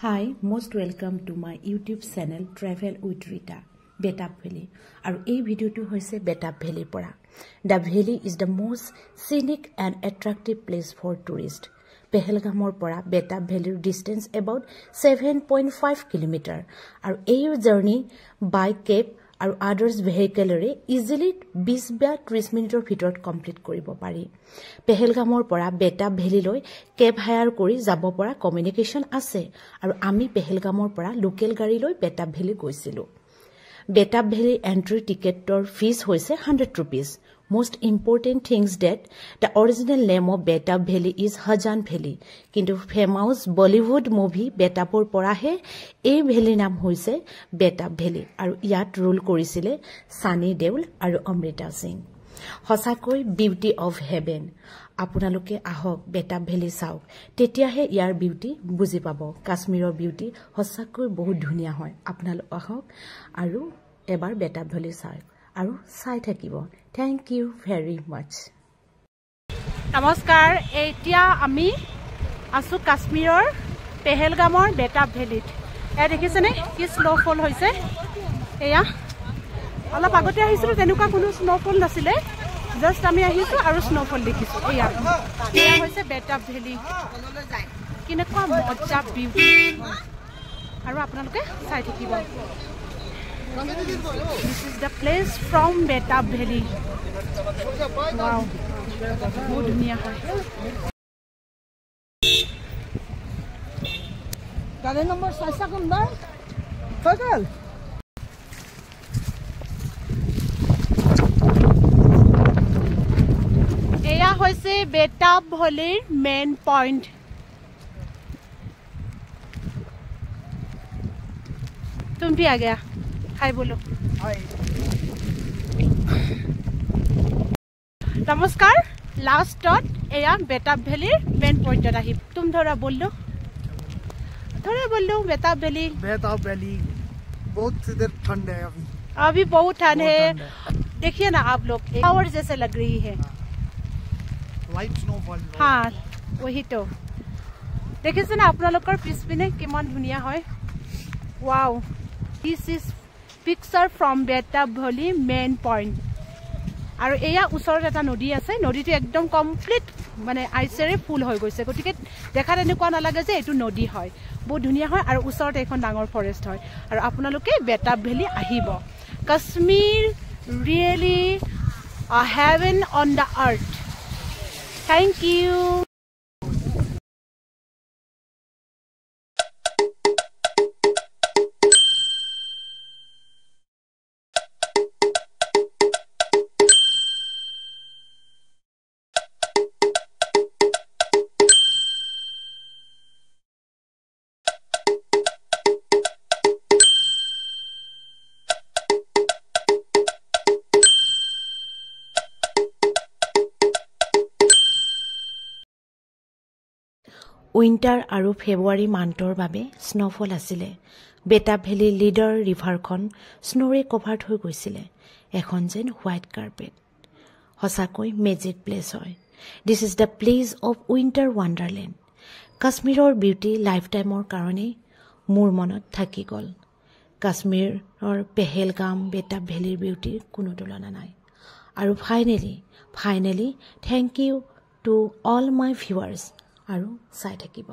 Hi, most welcome to my YouTube channel Travel with Rita, Betap Valley. Aru ei video tu hoise Betap Valley pora. The valley is the most scenic and attractive place for tourists. Pehelgamor pora Betap Valley distance about 7.5 km. Aru ei journey by cab আৰু others vehicle easily 20 বা 30 মিনিটৰ ভিতৰত complete কৰিব পাৰি। পেহেলগামৰ পৰা বেটাপ valley লৈ cab higher কৰি যাব পৰা কমিউনিকেশন আছে আৰু আমি পেহেলগামৰ পৰা লোকেল গাড়ী লৈ বেটাপ ভেলি গৈছিলো। বেটাপ ভেলি এন্ট্ৰি টিকেটৰ ফিজ হৈছে 100 rupees. Most important things that the original name of Betap Valley is Hajan Valley. Kintu famous Bollywood movie Betapor porahe ei valley nam hoise Betap Valley aru yat rule korisile Sunny Deol aru Amrita Singh. Hosakoi beauty of heaven. Apunaloke ahok Betap Valley sauk tetiahe yar beauty buji pabo. Kashmirer beauty hosakoi bahut dhuniya hoy. Apunalok ahok aru ebar Betap Valley sauk aru sai thakibo. Thank you very much. Namaskar, etia ami asu Kashmirer Pehelgamor Betap Valley. E dekhisene ki snowfall hoise. Eya ala pagote ahisu tenuka kono snowfall nasile. Just ami ahisu aru snowfall dekhisu. Eya hoise Betap Valley. Kinekwa moja beauty. Aru apnaloke sai thakibo. This is the place from Betap Valley. Wow, good dunia hai. Gari number 6 kumda. Fakal. Eya hoise Betap Valley main point. तुम भी आ गया हाय बोलो hi नमस्कार last डॉट एया Betaab valley main point आही तुम थोड़ा बोल लो बेटाप वैली बहुत इधर ठंड है अभी बहुत ठंड है देखिए ना आप लोग पावर जैसे लग रही है लाइट स्नोफॉल हाँ वही तो देखिए ना अपना लोग पिछपिने किमान धुनिया है wow This is picture from Betap Valley main point. Aru eya usor eta nodi ase nodi tu ekdom complete mane aisere full hoy goise gotike dekhar ene kwa na lage je etu nodi hoy বহুত ধুনিয়া হয় আৰু উছৰতে এখন ডাঙৰ forest হয় আৰু আপোনালোকে বেটাপ valley আহিব Kashmir really a heaven on the earth. Thank you. Winter আৰু ফেব্ৰুৱাৰী মান্থৰ বাবে স্নোফল আছিলে বেটাপ ভেলি লিডাৰ ৰিভাৰখন স্নোৰে কভাৰ্ড হৈ গৈছিলে এখন যেন হোৱাইট কাৰ্পেট হসাকৈ মেজিক প্লেস হয় this is the place of winter Wonderland কাশ্মীৰৰ বিউটি লাইফ টাইমৰ কাৰণে মোৰ মনত থাকি গ'ল কাশ্মীৰৰ পেহেলগাম বেটাপ ভেলিৰ বিউটিৰ কোনো তুলনা নাই আৰু finally thank you to all my viewers আৰু চাই থাকিব